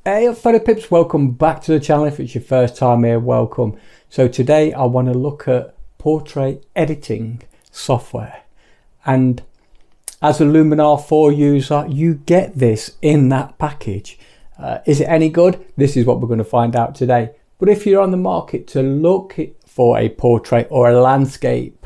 Hey fellow pips, welcome back to the channel. If it's your first time here, welcome. So today I want to look at portrait editing software, and as a Luminar 4 user you get this in that package. Is it any good? This is what we're going to find out today. But if you're on the market to look for a portrait or a landscape,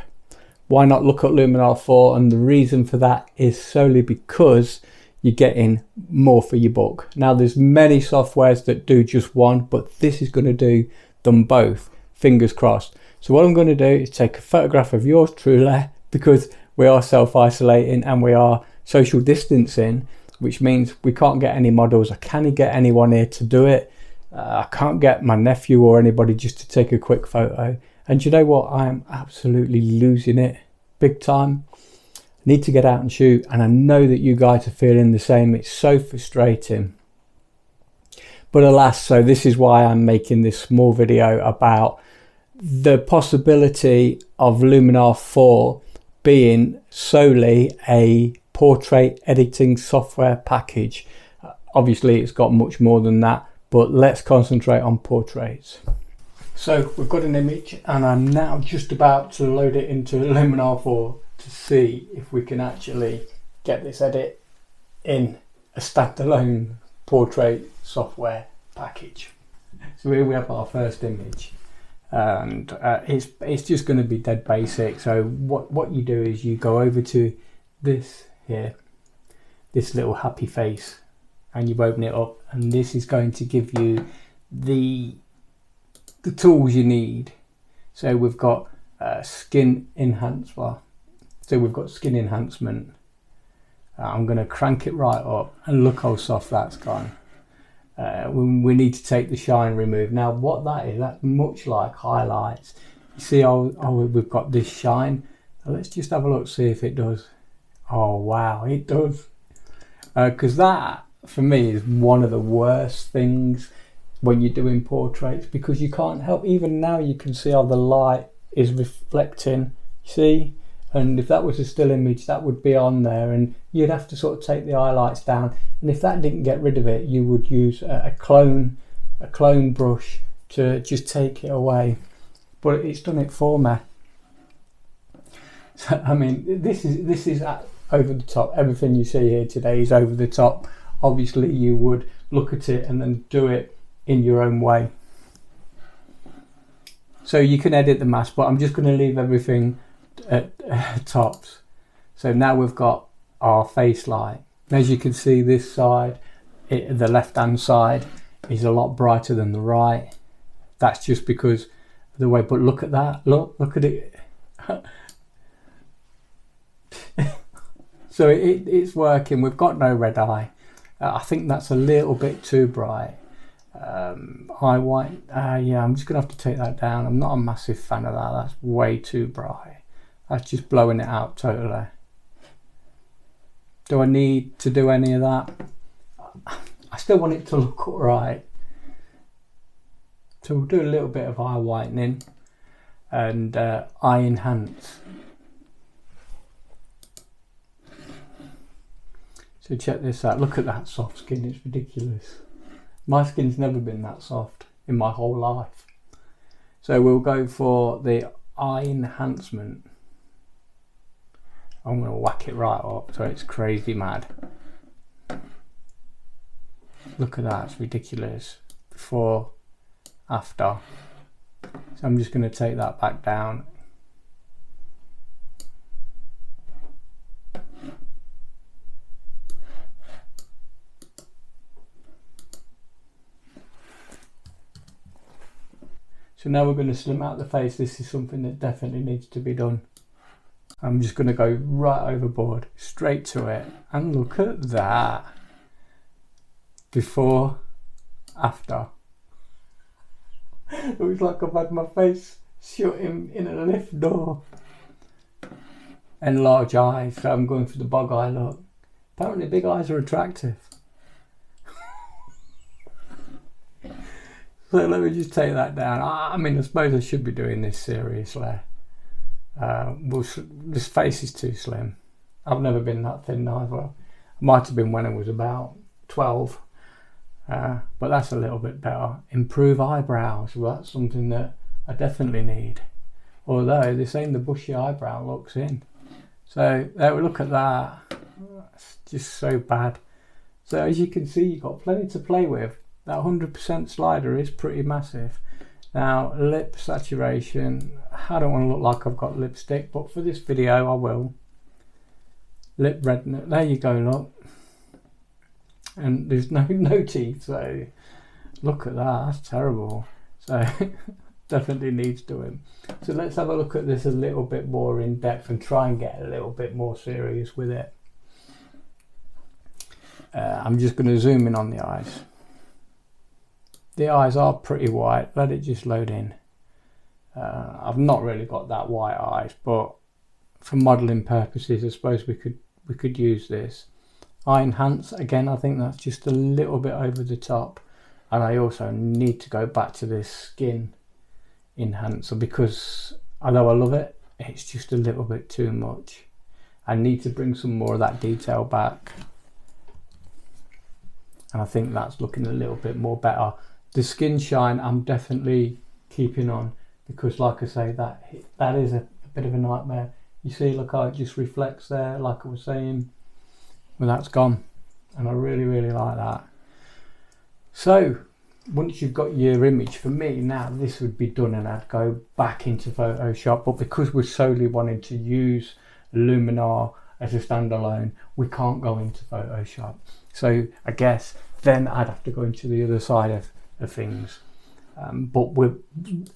why not look at Luminar 4? And the reason for that is solely because you're getting more for your buck. Now there's many softwares that do just one, but this is going to do them both, fingers crossed. So what I'm going to do is take a photograph of yours truly, because we are self-isolating and we are social distancing, which means we can't get any models. I can't get anyone here to do it. I can't get my nephew or anybody just to take a quick photo. And you know what? I am absolutely losing it big time. Need to get out and shoot, and I know that you guys are feeling the same. It's so frustrating, but alas, so this is why I'm making this small video about the possibility of Luminar 4 being solely a portrait editing software package. Obviously it's got much more than that, but let's concentrate on portraits. So we've got an image and I'm now just about to load it into Luminar 4 to see if we can actually get this edit in a standalone portrait software package. So here we have our first image, and it's just going to be dead basic. So what you do is you go over to this here, this little happy face, and you open it up, and this is going to give you the tools you need. So we've got skin enhancer. So we've got skin enhancement. I'm going to crank it right up, and look how soft that's gone. We need to take the shine remove. Now what that is, that's much like highlights. You see how we've got this shine. Now let's just have a look, see if it does. Oh wow, it does. Because that for me is one of the worst things when you're doing portraits, because you can't help, even now you can see how the light is reflecting, see? And if that was a still image, that would be on there, and you'd have to sort of take the highlights down. And if that didn't get rid of it, you would use a clone brush to just take it away. But it's done it for me. So, I mean, this is over the top. Everything you see here today is over the top. Obviously, you would look at it and then do it in your own way. So you can edit the mask, but I'm just going to leave everything at tops. So now we've got our face light. As you can see, this side, the left hand side, is a lot brighter than the right. That's just because of the way, but look at that, look at it. So it's working. We've got no red eye. I think that's a little bit too bright. Eye white, yeah, I'm just gonna have to take that down. I'm not a massive fan of that. That's way too bright. That's just blowing it out totally. Do I need to do any of that? I still want it to look alright. So we'll do a little bit of eye whitening and eye enhance. So check this out. Look at that soft skin. It's ridiculous. My skin's never been that soft in my whole life. So we'll go for the eye enhancement. I'm going to whack it right up so it's crazy mad. Look at that, it's ridiculous. Before, after. So I'm just going to take that back down. So now we're going to slim out the face. This is something that definitely needs to be done. I'm just going to go right overboard, straight to it, and look at that. Before, after. It looks like I've had my face shut in a lift door. And large eyes, so I'm going for the bug eye look. Apparently big eyes are attractive. So let me just take that down. I mean, I suppose I should be doing this seriously. This face is too slim. I've never been that thin either. Might have been when I was about 12. but that's a little bit better. Improve eyebrows. Well, that's something that I definitely need. Although they're saying the bushy eyebrow looks in. So look at that. It's just so bad. So as you can see, you've got plenty to play with. That 100% slider is pretty massive. Now, lip saturation. I don't want to look like I've got lipstick, but for this video I will. Lip redness. There you go, look. And there's no teeth, so look at that. That's terrible. So definitely needs doing. So let's have a look at this a little bit more in depth and try and get a little bit more serious with it. I'm just going to zoom in on the eyes. The eyes are pretty white. Let it just load in. I've not really got that white eyes, but for modelling purposes, I suppose we could use this. Eye enhance, again, I think that's just a little bit over the top. And I also need to go back to this skin enhancer because although I love it, it's just a little bit too much. I need to bring some more of that detail back. And I think that's looking a little bit more better. The skin shine I'm definitely keeping on because like I say, that is a bit of a nightmare. You see, look how it just reflects there, like I was saying. Well, that's gone. And I really, really like that. So once you've got your image, for me now this would be done and I'd go back into Photoshop, but because we're solely wanting to use Luminar as a standalone, we can't go into Photoshop. So I guess then I'd have to go into the other side of things. But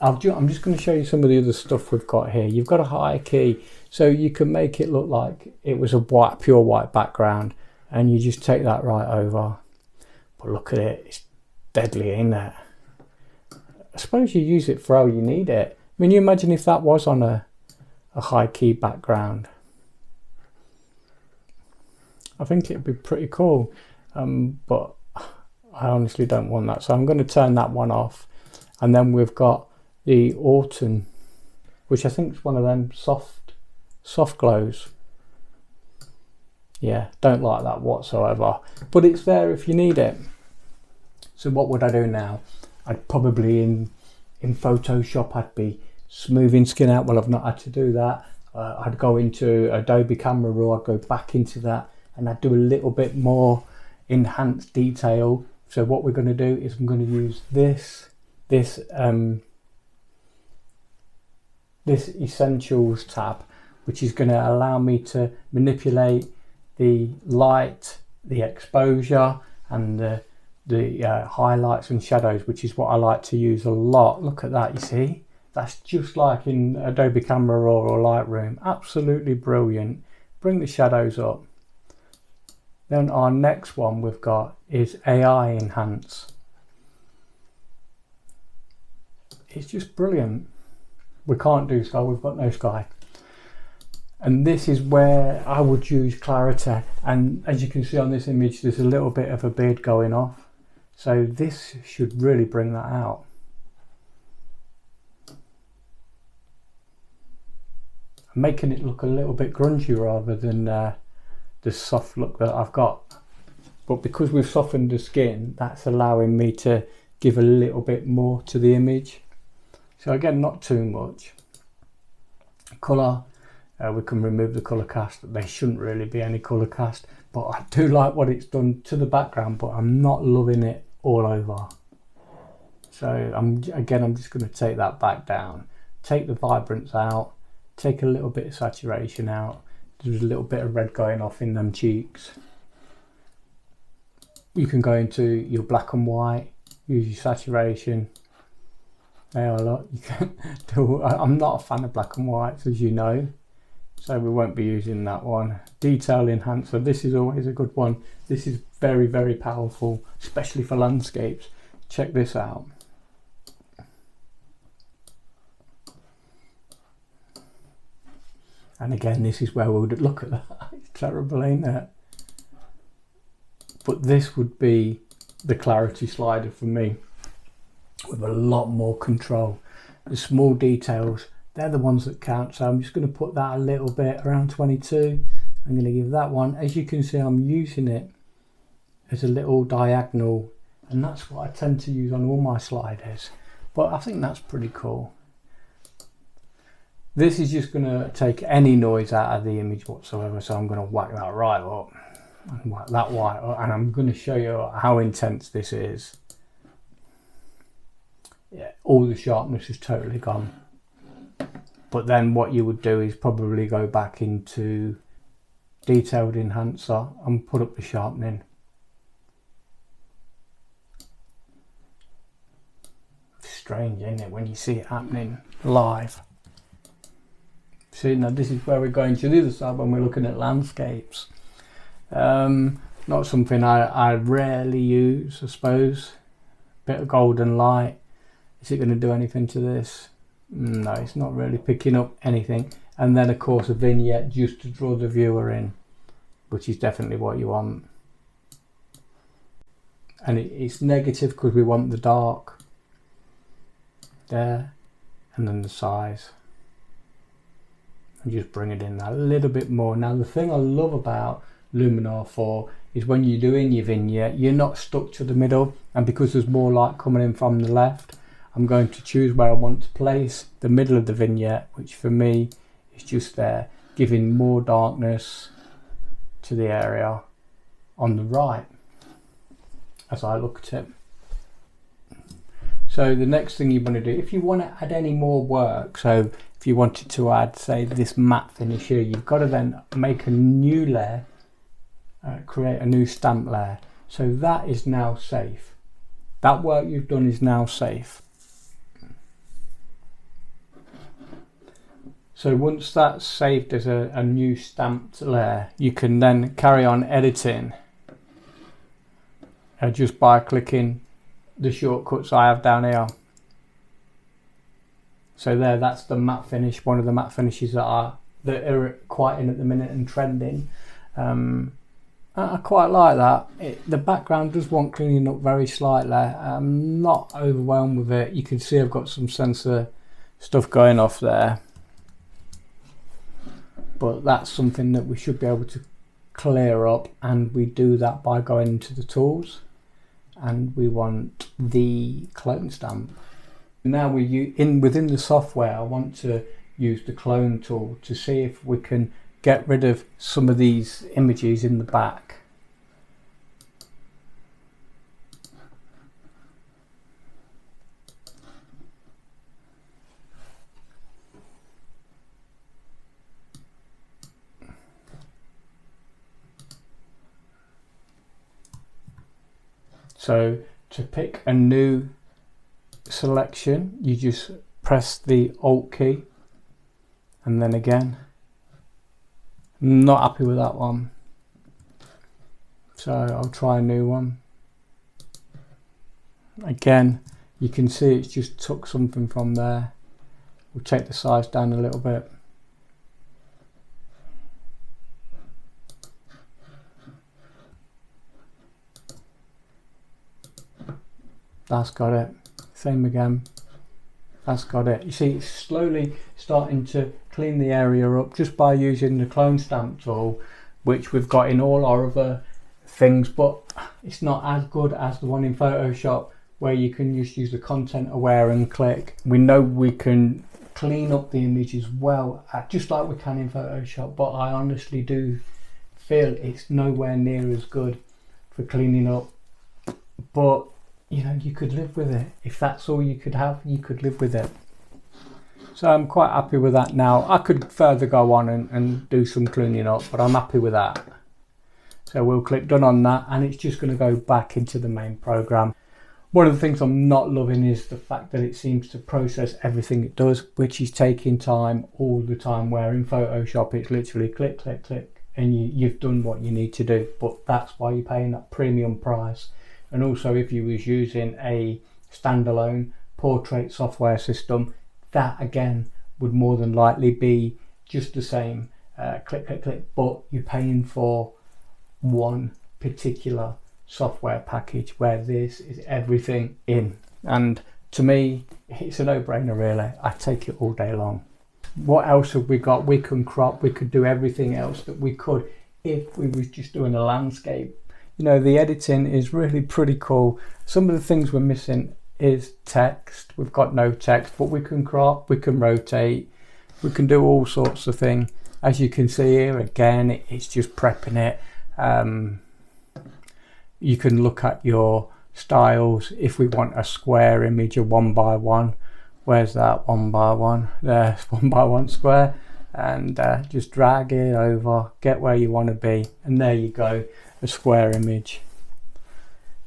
I'm just going to show you some of the other stuff we've got here. You've got a high key, so you can make it look like it was a pure white background, and you just take that right over. But look at it, it's deadly, ain't it? I suppose you use it for how you need it. I mean, you imagine if that was on a high key background. I think it'd be pretty cool, but I honestly don't want that, so I'm going to turn that one off. And then we've got the autumn, which I think is one of them soft glows. Yeah, don't like that whatsoever, but it's there if you need it. So what would I do now? I'd probably in Photoshop I'd be smoothing skin out. Well, I've not had to do that. I'd go into Adobe Camera Raw, I'd go back into that and I'd do a little bit more enhanced detail. So what we're going to do is I'm going to use this Essentials tab, which is going to allow me to manipulate the light, the exposure and the highlights and shadows, which is what I like to use a lot. Look at that, you see? That's just like in Adobe Camera Raw or Lightroom. Absolutely brilliant. Bring the shadows up. Then our next one we've got is AI Enhance. It's just brilliant. We can't do sky, we've got no sky. And this is where I would use clarity. And as you can see on this image, there's a little bit of a beard going off. So this should really bring that out. I'm making it look a little bit grungy rather than the soft look that I've got. But because we've softened the skin, that's allowing me to give a little bit more to the image. So again, not too much. Colour, we can remove the colour cast. There shouldn't really be any colour cast, but I do like what it's done to the background, but I'm not loving it all over. So I'm just going to take that back down, take the vibrance out, take a little bit of saturation out. There's a little bit of red going off in them cheeks. You can go into your black and white, use your saturation. There a lot. You can do. I'm not a fan of black and whites, as you know, so we won't be using that one. Detail enhancer. This is always a good one. This is very, very powerful, especially for landscapes. Check this out. And again, this is where we would look at that. It's terrible, ain't it? But this would be the clarity slider for me, with a lot more control. The small details, they're the ones that count. So I'm just going to put that a little bit around 22. I'm going to give that one, as you can see, I'm using it as a little diagonal and that's what I tend to use on all my sliders. But I think that's pretty cool. This is just going to take any noise out of the image whatsoever, so I'm going to whack that right up and whack that white up, and I'm going to show you how intense this is. Yeah, all the sharpness is totally gone. But then what you would do is probably go back into detailed enhancer and put up the sharpening. Strange, isn't it, when you see it happening live? See, now this is where we're going to the other side when we're looking at landscapes. Not something I rarely use, I suppose. Bit of golden light. Is it going to do anything to this? No, it's not really picking up anything. And then of course a vignette just to draw the viewer in, which is definitely what you want. And it's negative because we want the dark there, and then the size. And just bring it in a little bit more. Now the thing I love about Luminar 4 is when you're doing your vignette, you're not stuck to the middle, and because there's more light coming in from the left, I'm going to choose where I want to place the middle of the vignette, which for me is just there, giving more darkness to the area on the right as I look at it. So the next thing you want to do, if you want to add any more work, so if you wanted to add, say, this matte finish here, you've got to then make a new layer, create a new stamp layer. So that is now safe. That work you've done is now safe. So once that's saved as a new stamped layer, you can then carry on editing just by clicking the shortcuts I have down here. So there, that's the matte finish, one of the matte finishes that are quite in at the minute and trending. I quite like that. The background does want cleaning up very slightly. I'm not overwhelmed with it. You can see I've got some sensor stuff going off there, but that's something that we should be able to clear up, and we do that by going into the tools, and we want the clone stamp. Now within the software, I want to use the clone tool to see if we can get rid of some of these images in the back. So to pick a new selection, you just press the Alt key, and then again. Not happy with that one, so I'll try a new one. Again, you can see it's just took something from there. We'll take the size down a little bit. That's got it. Same again. That's got it. You see, it's slowly starting to clean the area up just by using the clone stamp tool, which we've got in all our other things, but it's not as good as the one in Photoshop where you can just use the content aware and click. We know we can clean up the image as well, just like we can in Photoshop, but I honestly do feel it's nowhere near as good for cleaning up. But you know, you could live with it. If that's all you could have, you could live with it. So I'm quite happy with that now. I could further go on and do some cleaning up, but I'm happy with that. So we'll click done on that, and it's just going to go back into the main program. One of the things I'm not loving is the fact that it seems to process everything it does, which is taking time all the time, where in Photoshop it's literally click, click, click, and you've done what you need to do. But that's why you're paying that premium price. And also, if you was using a standalone portrait software system, that again would more than likely be just the same, click, click, click, but you're paying for one particular software package where this is everything in. And to me, it's a no-brainer really. I take it all day long. What else have we got? We can crop, we could do everything else that we could if we was just doing a landscape. you know, the editing is really pretty cool. Some of the things we're missing is text. We've got no text, but we can crop, we can rotate, we can do all sorts of things. As you can see here, again, it's just prepping it. You can look at your styles if we want a square image, a 1x1. Where's that 1x1? There's 1x1 square. And just drag it over, get where you want to be, and there you go, a square image.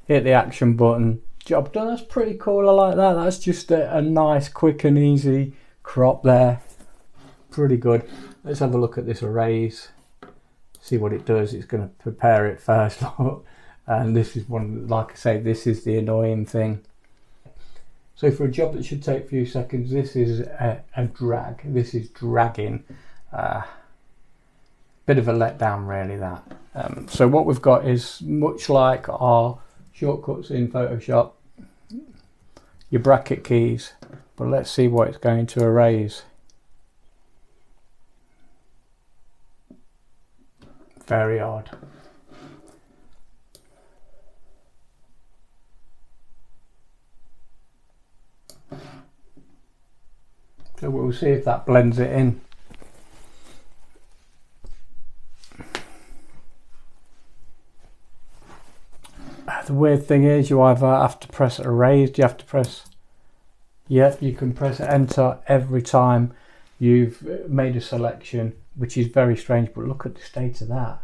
Hit the action button, job done. That's pretty cool. I like that. That's just a nice, quick and easy crop there. Pretty good. Let's have a look at this erase, see what it does. It's going to prepare it first. And this is one, like I say, this is the annoying thing. So for a job that should take a few seconds, this is a drag. This is dragging. Bit of a letdown, really, that. So what we've got is much like our shortcuts in Photoshop, your bracket keys, but let's see what it's going to erase. Very odd. So we'll see if that blends it in. The weird thing is you either have to press erase, you have to press, yep, you can press enter every time you've made a selection, which is very strange, but look at the state of that.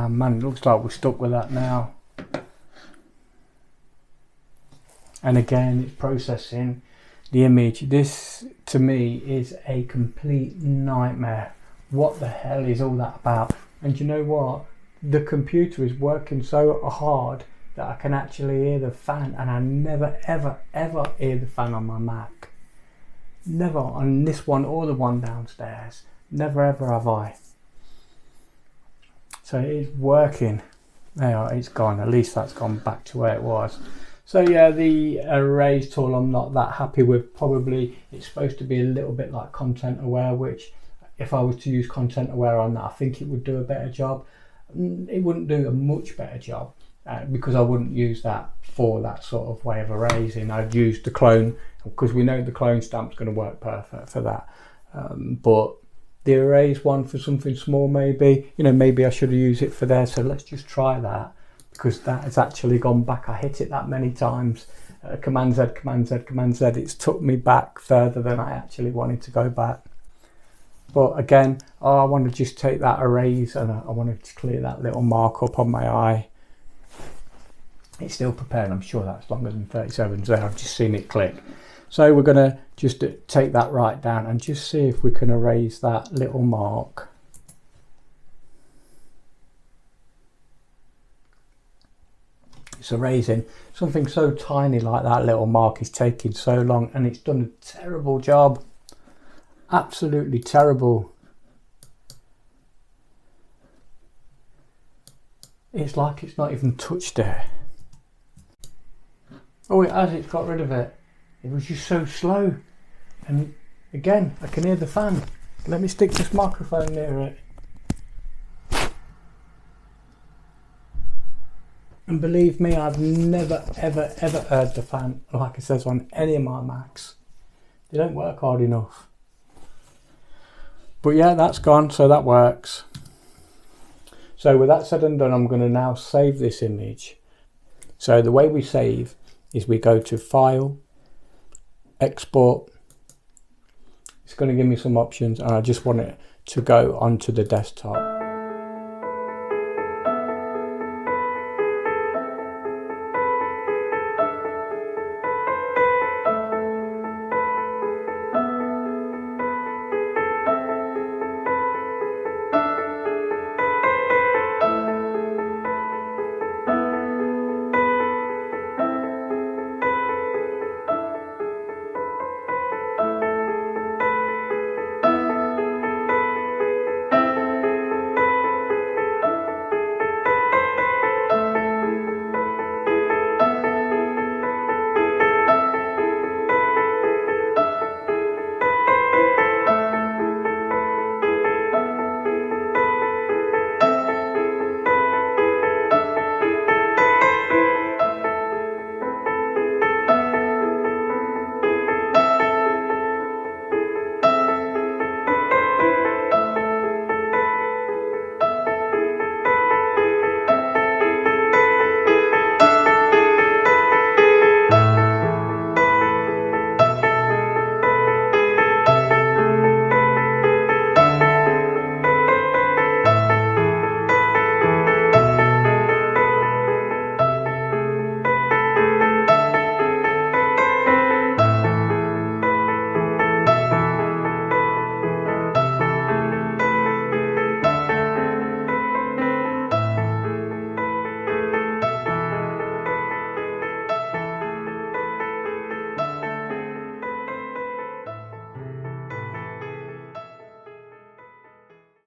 Man, it looks like we're stuck with that now. And again, it's processing the image. This, to me, is a complete nightmare. What the hell is all that about? And you know what? The computer is working so hard that I can actually hear the fan, and I never, ever, ever hear the fan on my Mac. Never on this one or the one downstairs. Never, ever have I. So it is working. There, it's gone. At least that's gone back to where it was. So yeah, the erase tool I'm not that happy with. Probably it's supposed to be a little bit like content aware, which if I was to use content aware on that, I think it would do a better job. It wouldn't do a much better job because I wouldn't use that for that sort of way of erasing. I'd use the clone, because we know the clone stamp's going to work perfect for that. But the erase one for something small, maybe, you know, maybe I should have used it for there. So let's just try that, because that has actually gone back. I hit it that many times. Command Z, Command Z, Command Z. It's took me back further than I actually wanted to go back. But again, I want to just take that erase and I want to clear that little mark up on my eye. It's still prepared. I'm sure that's longer than 37 there. I've just seen it click. So we're going to just take that right down and just see if we can erase that little mark. It's erasing something so tiny like that little mark is taking so long, and it's done a terrible job. Absolutely terrible. It's like it's not even touched it. Oh, it has. It's got rid of it. It was just so slow. And again, I can hear the fan. Let me stick this microphone near it. And believe me, I've never, ever, ever heard the fan like it says on any of my Macs. They don't work hard enough. But yeah, that's gone, so that works. So with that said and done, I'm going to now save this image. So the way we save is we go to File, Export. It's going to give me some options, and I just want it to go onto the desktop.